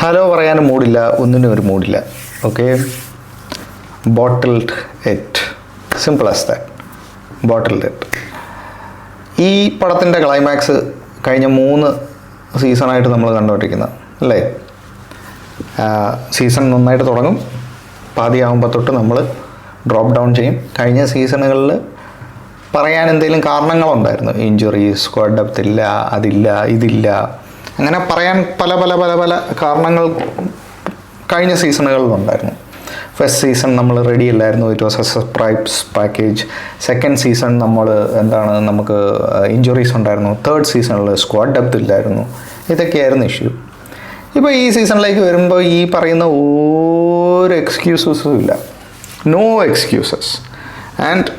Hello പറയാനും മൂടില്ല, ഒന്നിനും ഒരു മൂടില്ല. Okay, bottled it, simple as that. Bottled it. ഈ പടത്തിൻ്റെ ക്ലൈമാക്സ് കഴിഞ്ഞ 3 സീസണായിട്ട് നമ്മൾ കണ്ടുകൊണ്ടിരിക്കുന്നത് അല്ലേ? സീസൺ നന്നായിട്ട് തുടങ്ങും, പാതിയാകുമ്പോൾ തൊട്ട് നമ്മൾ ഡ്രോപ്പ് ഡൗൺ ചെയ്യും. കഴിഞ്ഞ സീസണുകളിൽ പറയാൻ എന്തെങ്കിലും കാരണങ്ങളുണ്ടായിരുന്നു. ഇഞ്ചുറി, സ്ക്വാഡ് ഡെപ്ത് ഇല്ല, അതില്ല, ഇതില്ല, അങ്ങനെ പറയാൻ പല പല പല പല കാരണങ്ങൾ കഴിഞ്ഞ സീസണുകളിലുണ്ടായിരുന്നു. ഫസ്റ്റ് സീസൺ നമ്മൾ റെഡി അല്ലായിരുന്നു, it was A surprise package. Second season നമുക്ക് ഇഞ്ചുറീസ് ഉണ്ടായിരുന്നു. തേർഡ് സീസണിൽ സ്ക്വാഡ് ഡെപ്ത് ഇല്ലായിരുന്നു. ഇതൊക്കെയായിരുന്നു ഇഷ്യൂ. ഇപ്പോൾ ഈ സീസണിലേക്ക് വരുമ്പോൾ ഈ പറയുന്ന ഒരു എക്സ്ക്യൂസസും ഇല്ല, നോ എക്സ്ക്യൂസസ്. ആൻഡ്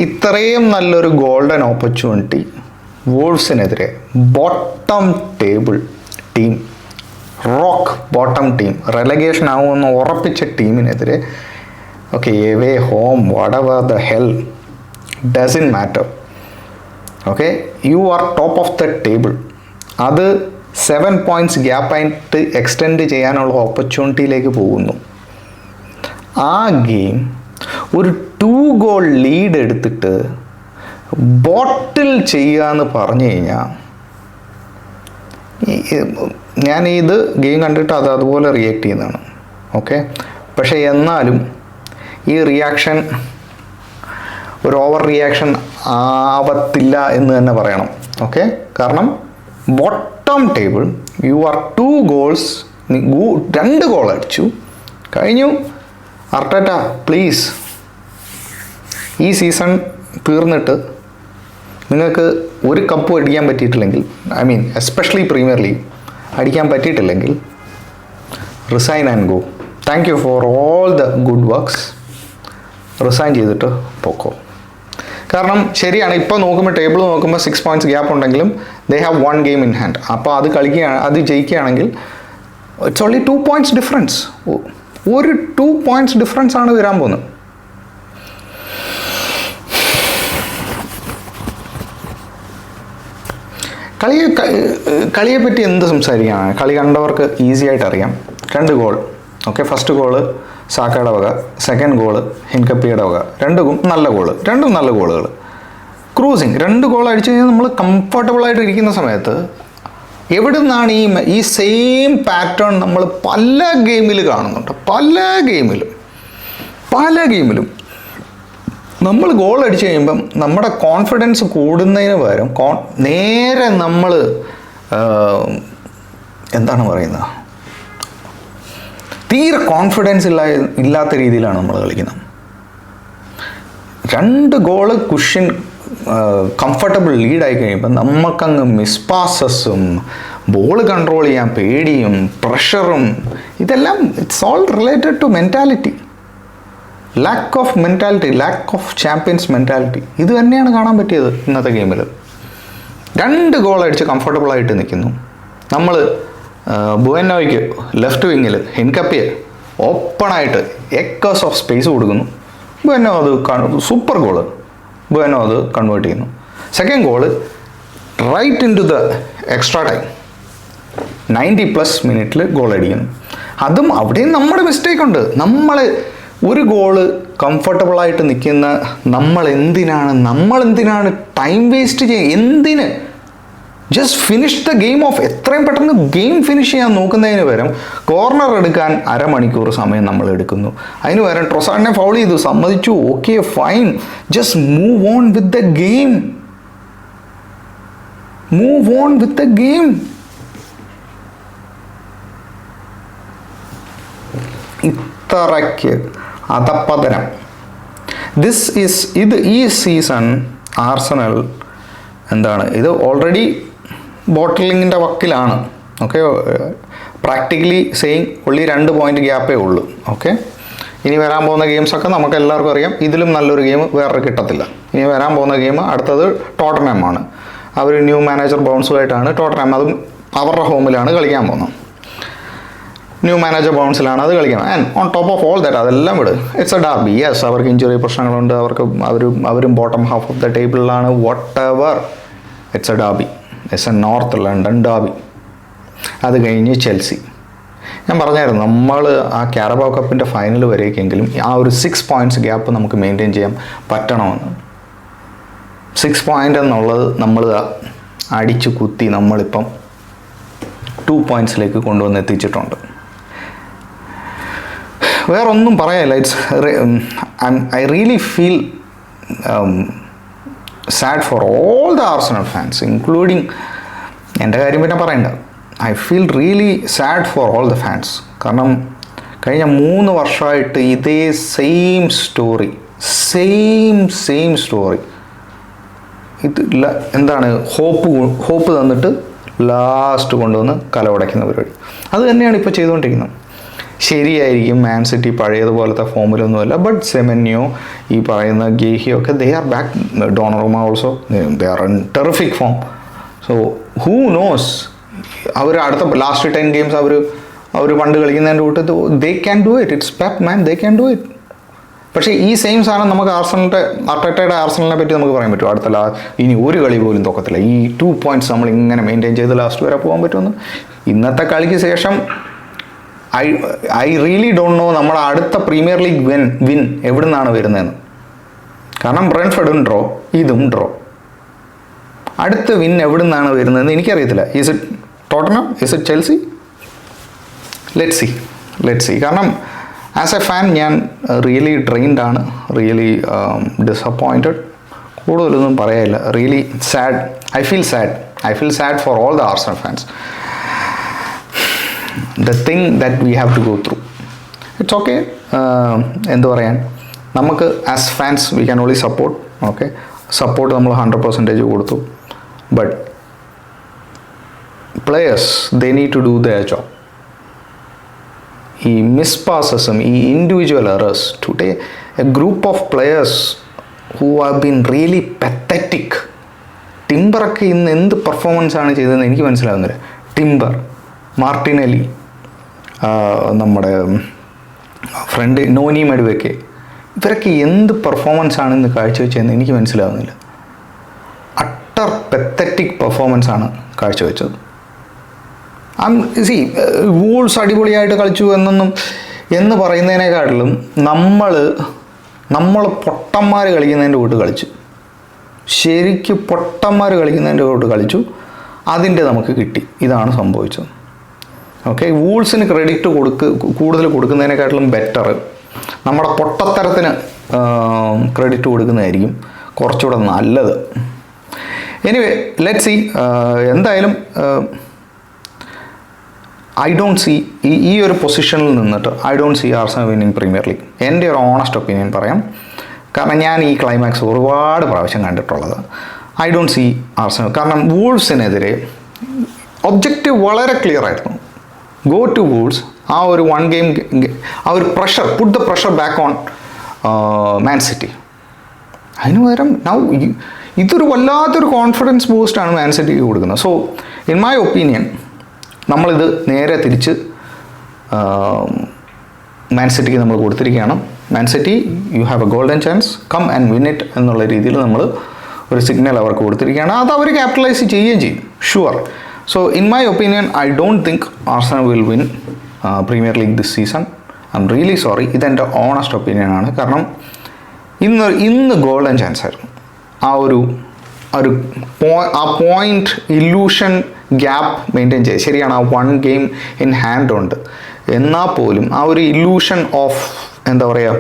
ഇത്രയും നല്ലൊരു ഗോൾഡൻ ഓപ്പർച്യൂണിറ്റി വോൾവ്സിനെതിരെ bottom table team, rock bottom team, relegation ആവുമെന്ന് ഉറപ്പിച്ച ടീമിനെതിരെ, okay, away home whatever the hell doesn't matter, okay, you are top of the table. അത് 7 points ഗ്യാപ്പായിട്ട് എക്സ്റ്റെൻഡ് ചെയ്യാനുള്ള ഓപ്പർച്യൂണിറ്റിയിലേക്ക് പോകുന്നു. ആ ഗെയിം ഒരു 2 goal ലീഡ് എടുത്തിട്ട് ബോട്ടിൽ ചെയ്യുക എന്ന് പറഞ്ഞു കഴിഞ്ഞാൽ, ഞാൻ ഇത് ഗെയിം കണ്ടിട്ട് അതുപോലെ റിയാക്ട് ചെയ്യുന്നതാണ്. ഓക്കെ, പക്ഷേ എന്നാലും ഈ റിയാക്ഷൻ ഒരു ഓവർ റിയാക്ഷൻ ആവത്തില്ല എന്ന് തന്നെ പറയണം. ഓക്കെ, കാരണം bottom table, you are 2 goals, 2 goal അടിച്ചു കഴിഞ്ഞു. അർട്ടേറ്റ പ്ലീസ്, ഈ സീസൺ തീർന്നിട്ട് നിങ്ങൾക്ക് ഒരു കപ്പ് അടിക്കാൻ പറ്റിയിട്ടില്ലെങ്കിൽ, I mean especially Premier League അടിക്കാൻ പറ്റിയിട്ടില്ലെങ്കിൽ, resign and go. Thank you for all the good works. Resign ചെയ്തിട്ട് പോക്കോ. കാരണം ശരിയാണ്, ഇപ്പോൾ നോക്കുമ്പോൾ ടേബിൾ നോക്കുമ്പോൾ 6 points ഗ്യാപ്പ് ഉണ്ടെങ്കിലും they have 1 game in hand. അപ്പോൾ അത് ജയിക്കുകയാണെങ്കിൽ ഇറ്റ്സ് ഓൺലി 2 points ഡിഫറൻസ്. ഒരു 2 points ഡിഫറൻസ് ആണ് വരാൻ പോകുന്നത്. കളിയെ പറ്റി എന്ത് സംസാരിക്കാനാണ്? കളി കണ്ടവർക്ക് ഈസി ആയിട്ട് അറിയാം. 2 goal, ഓക്കെ, ഫസ്റ്റ് ഗോള് സാക്കയുടെ വക, സെക്കൻഡ് ഗോള് ഹിൻകപ്പിയുടെ വക. രണ്ടും നല്ല ഗോളുകൾ. ക്രൂസിങ് 2 goal അടിച്ചു കഴിഞ്ഞാൽ നമ്മൾ കംഫർട്ടബിളായിട്ട് ഇരിക്കുന്ന സമയത്ത് എവിടെ നിന്നാണ് ഈ സെയിം പാറ്റേൺ നമ്മൾ പല ഗെയിമിൽ കാണുന്നുണ്ട്. പല ഗെയിമിലും നമ്മൾ ഗോൾ അടിച്ചു കഴിയുമ്പം നമ്മുടെ കോൺഫിഡൻസ് കൂടുന്നതിന് പകരം നേരെ നമ്മൾ എന്താണ് പറയുന്നത്, തീരെ കോൺഫിഡൻസ് ഇല്ലാത്ത രീതിയിലാണ് നമ്മൾ കളിക്കുന്നത്. 2 goal കുഷ്യൻ കംഫർട്ടബിൾ ലീഡായി കഴിയുമ്പോൾ നമുക്കങ്ങ് മിസ്പാസസും ബോൾ കൺട്രോൾ ചെയ്യാൻ പേടിയും പ്രഷറും, ഇതെല്ലാം it's all related to mentality. Lack of mentality, lack of champions mentality. ഇത് തന്നെയാണ് കാണാൻ പറ്റിയത് ഇന്നത്തെ ഗെയിമിൽ. 2 goal അടിച്ച് കംഫർട്ടബിളായിട്ട് നിൽക്കുന്നു. നമ്മൾ ബുവനോയ്ക്ക് ലെഫ്റ്റ് വിങ്ങിൽ ഹിൻകപ്പിയെ ഓപ്പണായിട്ട് ഏക്കേഴ്സ് ഓഫ് സ്പേസ് കൊടുക്കുന്നു. ബുവനോ അത് സൂപ്പർ ഗോള്, ബുവനോ അത് കൺവേർട്ട് ചെയ്യുന്നു. Second goal right into the extra time, 90+ minutes goal അടിക്കുന്നു. അതും അവിടെയും നമ്മുടെ മിസ്റ്റേക്ക് ഉണ്ട്. നമ്മൾ ഒരു ഗോള് കംഫർട്ടബിളായിട്ട് നിൽക്കുന്ന നമ്മൾ എന്തിനാണ് ടൈം വേസ്റ്റ് ചെയ്യുക? എന്തിന്? Just finish the game of. എത്രയും പെട്ടെന്ന് ഗെയിം ഫിനിഷ് ചെയ്യാൻ നോക്കുന്നതിന് പകരം കോർണർ എടുക്കാൻ അരമണിക്കൂർ സമയം നമ്മൾ എടുക്കുന്നു. അതിന് പകരം ട്രൊസാർഡിനെ ഫൗൾ ചെയ്തു, സമ്മതിച്ചു, okay fine, just move on with the game. ഇത്രയ്ക്ക് അധപ്പതനം. ഈ സീസൺ ആർസണൽ ഇത് ഓൾറെഡി ബോട്ടിലിങ്ങിൻ്റെ വക്കിലാണ്. ഓക്കെ, പ്രാക്ടിക്കലി സെയിം ഒള്ളി 2 point ഗ്യാപ്പേ ഉള്ളൂ. ഓക്കെ, ഇനി വരാൻ പോകുന്ന ഗെയിംസൊക്കെ നമുക്ക് എല്ലാവർക്കും അറിയാം. ഇതിലും നല്ലൊരു ഗെയിം വേറെ കിട്ടത്തില്ല. ഇനി വരാൻ പോകുന്ന ഗെയിം അടുത്തത് ടോട്ടൻഹാം ആണ്. അവർ ന്യൂ മാനേജർ ബൗൺസുമായിട്ടാണ് ടോട്ടൻഹാം, അതും അവരുടെ ഹോമിലാണ് കളിക്കാൻ പോകുന്നത്. ന്യൂ മാനേജർ ബൗൺസിലാണ് അത് കളിക്കണം. And on top of all that, അതെല്ലാം വിട്, ഇറ്റ്സ് എ ഡാർബി. യെസ്, അവർക്ക് ഇഞ്ചുറി പ്രശ്നങ്ങളുണ്ട്, അവരും ബോട്ടം ഹാഫ് ഓഫ് ദ ടേബിളിലാണ്. Whatever, it's a derby, it's a north London derby. അത് കഴിഞ്ഞ് ചെൽസി, ഞാൻ പറഞ്ഞായിരുന്നു നമ്മൾ ആ കാരബാओ കപ്പിൻ്റെ ഫൈനൽ വരേക്കെങ്കിലും ആ ഒരു 6 points ഗ്യാപ്പ് നമുക്ക് മെയിൻറ്റെയിൻ ചെയ്യാൻ പറ്റണമെന്ന്. 6 point എന്നുള്ളത് നമ്മൾ അടിച്ചു കുത്തി നമ്മളിപ്പം 2 points കൊണ്ടുവന്ന് എത്തിച്ചിട്ടുണ്ട്. വേറൊന്നും പറയാനില്ല. I really feel sad four all the Arsenal fans, including എൻ്റെ കാര്യം പിന്നെ പറയണ്ട. I feel really sad four all the fans. കാരണം കഴിഞ്ഞ 3 വർഷമായിട്ട് ഇതേ സെയിം സ്റ്റോറി ഇത് എന്താണ് ഹോപ്പ് തന്നിട്ട് ലാസ്റ്റ് കൊണ്ടുവന്ന് കലവടയ്ക്കുന്ന പരിപാടി. അത് തന്നെയാണ് ഇപ്പോൾ ചെയ്തുകൊണ്ടിരിക്കുന്നത്. ശരിയായിരിക്കും, മാൻ സിറ്റി പഴയതുപോലത്തെ ഫോമിലൊന്നുമല്ല, ബട്ട് സെമന്യോ, ഈ പറയുന്ന ഗേഹിയോ ഒക്കെ they are back. Donnarumma also they are in terrific form. So who knows, അവർ അടുത്ത ലാസ്റ്റ് 10 games അവർ പണ്ട് കളിക്കുന്നതിൻ്റെ കൂട്ടത്ത് they can do it. It's Pep man, they can do it. പക്ഷേ ഈ സെയിം സാധനം നമുക്ക് അർട്ടറ്റയുടെ ആർസണലിനെ പറ്റി നമുക്ക് പറയാൻ പറ്റും. ഇനി ഒരു കളി പോലും തോക്കത്തില്ല, ഈ 2 points നമ്മൾ ഇങ്ങനെ മെയിൻറ്റെയിൻ ചെയ്ത് ലാസ്റ്റ് വരെ പോകാൻ പറ്റുമെന്ന്. ഇന്നത്തെ കളിക്ക് ശേഷം ഐ റിയലി ഡോണ്ട് നോ നമ്മുടെ അടുത്ത പ്രീമിയർ ലീഗ് വിൻ എവിടെ നിന്നാണ് വരുന്നതെന്ന്. കാരണം ബ്രെൻഫോർഡും ഡ്രോ, ഇതും ഡ്രോ. അടുത്ത വിൻ എവിടെ നിന്നാണ് വരുന്നതെന്ന് എനിക്കറിയത്തില്ല. Is it Tottenham, is it Chelsea? Let see. കാരണം ആസ് എ ഫാൻ ഞാൻ റിയലി ഡ്രെയിൻഡ് ആണ്, റിയലി ഡിസപ്പോയിൻറ്റഡ്. കൂടുതലൊന്നും പറയാനില്ല. Really sad. I feel sad four all the Arsenal fans. The thing that we have to go through. It's okay. എന്ത് പറയാൻ, നമുക്ക് as fans we can only support. Okay, support നമ്മൾ 100% കൊടുത്തു. But players they need to do their job. ഈ മിസ്പാസസും ഈ individual errors, today a group of players who have been really pathetic. ടിംബറൊക്കെ ഇന്ന് എന്ത് പെർഫോമൻസാണ് ചെയ്തതെന്ന് എനിക്ക് മനസ്സിലാവുന്നില്ല. ടിംബർ, മാർട്ടിനെലി, നമ്മുടെ ഫ്രണ്ട് നോനി മെഡുവെക്കെ, ഇവരൊക്കെ എന്ത് പെർഫോമൻസാണ് ഇന്ന് കാഴ്ചവെച്ചതെന്ന് എനിക്ക് മനസ്സിലാവുന്നില്ല. അട്ടർ പെത്തറ്റിക് പെർഫോമൻസാണ് കാഴ്ചവെച്ചത്. വൂൾസ് അടിപൊളിയായിട്ട് കളിച്ചു എന്ന് പറയുന്നതിനേക്കാട്ടിലും നമ്മൾ പൊട്ടന്മാർ കളിക്കുന്നതിൻ്റെ കൂട്ട് കളിച്ചു. ശരിക്കും പൊട്ടന്മാർ കളിക്കുന്നതിൻ്റെ കൂട്ട് കളിച്ചു. അതിൻ്റെ നമുക്ക് കിട്ടി. ഇതാണ് സംഭവിച്ചത്. ഓക്കെ, വൂൾസിന് ക്രെഡിറ്റ് കൂടുതൽ കൊടുക്കുന്നതിനെക്കാട്ടിലും ബെറ്റർ നമ്മുടെ പൊട്ടത്തരത്തിന് ക്രെഡിറ്റ് കൊടുക്കുന്നതായിരിക്കും കുറച്ചുകൂടെ നല്ലത്. Anyway, let see. എന്തായാലും ഐ ഡോണ്ട് സി ഈ ഒരു പൊസിഷനിൽ നിന്നിട്ട് I don't see Arsenal winning premier league. എൻ്റെ ഒരു ഓണസ്റ്റ് ഒപ്പീനിയൻ പറയാം. കാരണം ഞാൻ ഈ ക്ലൈമാക്സ് ഒരുപാട് പ്രാവശ്യം കണ്ടിട്ടുള്ളത്. I don't see Arsenal. കാരണം വൂൾസിനെതിരെ ഒബ്ജക്റ്റീവ് വളരെ ക്ലിയർ ആയിരുന്നു. Go to Wolves. ആ ഒരു 1 game, ആ ഒരു pressure, put the pressure back on Man City. അതിന് പകരം ഇതൊരു വല്ലാത്തൊരു കോൺഫിഡൻസ് ബൂസ്റ്റാണ് മാൻ സിറ്റിക്ക് കൊടുക്കുന്നത്. സോ ഇൻ മൈ ഒപ്പീനിയൻ നമ്മളിത് നേരെ തിരിച്ച് മാൻ സിറ്റിക്ക് നമ്മൾ കൊടുത്തിരിക്കുകയാണ്. Man City, you have a golden chance, come and win it എന്നുള്ള രീതിയിൽ നമ്മൾ ഒരു സിഗ്നൽ അവർക്ക് കൊടുത്തിരിക്കുകയാണ്. അത് അവർ ക്യാപിറ്റലൈസ് ചെയ്യുകയും ചെയ്യും, sure. So in my opinion I don't think Arsenal will win premier league this season. I am really sorry. ഇതെൻ്റെ ഓണസ്റ്റ് ഒപ്പീനിയനാണ്. കാരണം ഇന്ന് ഗോൾഡൻ ചാൻസ് ആയിരുന്നു. ആ പോയിന്റ് ഇല്യൂഷൻ ഗ്യാപ്പ് മെയിൻറ്റെയിൻ ചെയ്ത്, ശരിയാണ്, ആ 1 game ഇൻ ഹാൻഡ് ഉണ്ട്. എന്നാൽ പോലും ആ ഒരു ഇല്യൂഷൻ ഓഫ് എന്താ പറയുക,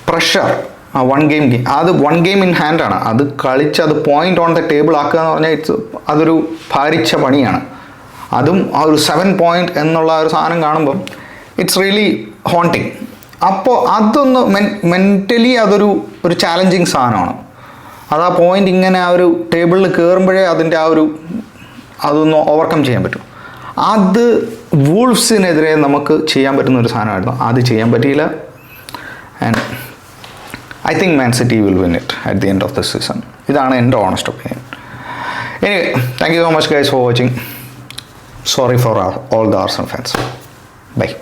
പ്രഷർ, ആ 1 game അത് 1 game ഇൻ ഹാൻഡാണ്. അത് കളിച്ച് അത് പോയിന്റ് ഓൺ ദ ടേബിൾ ആക്കുക എന്ന് പറഞ്ഞാൽ അതൊരു ഭാരിച്ച പണിയാണ്. അതും ആ ഒരു 7 point എന്നുള്ള ഒരു സാധനം കാണുമ്പം ഇറ്റ്സ് റിയലി ഹോണ്ടിങ്. അപ്പോൾ അതൊന്ന് മെൻ്റലി അതൊരു ചാലഞ്ചിങ് സാധനമാണ്. അത് ആ പോയിന്റ് ഇങ്ങനെ ആ ഒരു ടേബിളിൽ കയറുമ്പോഴേ അതിൻ്റെ അതൊന്ന് ഓവർകം ചെയ്യാൻ പറ്റും. അത് വൂൾഫ്സിനെതിരെ നമുക്ക് ചെയ്യാൻ പറ്റുന്ന ഒരു സാധനമായിരുന്നു. അത് ചെയ്യാൻ പറ്റിയില്ല. And I think Man City will win it at the end of the season. ഇതാണ് എൻ്റെ honest opinion. Anyway, thank you so much guys for watching. Sorry for all the Arsenal fans. Bye.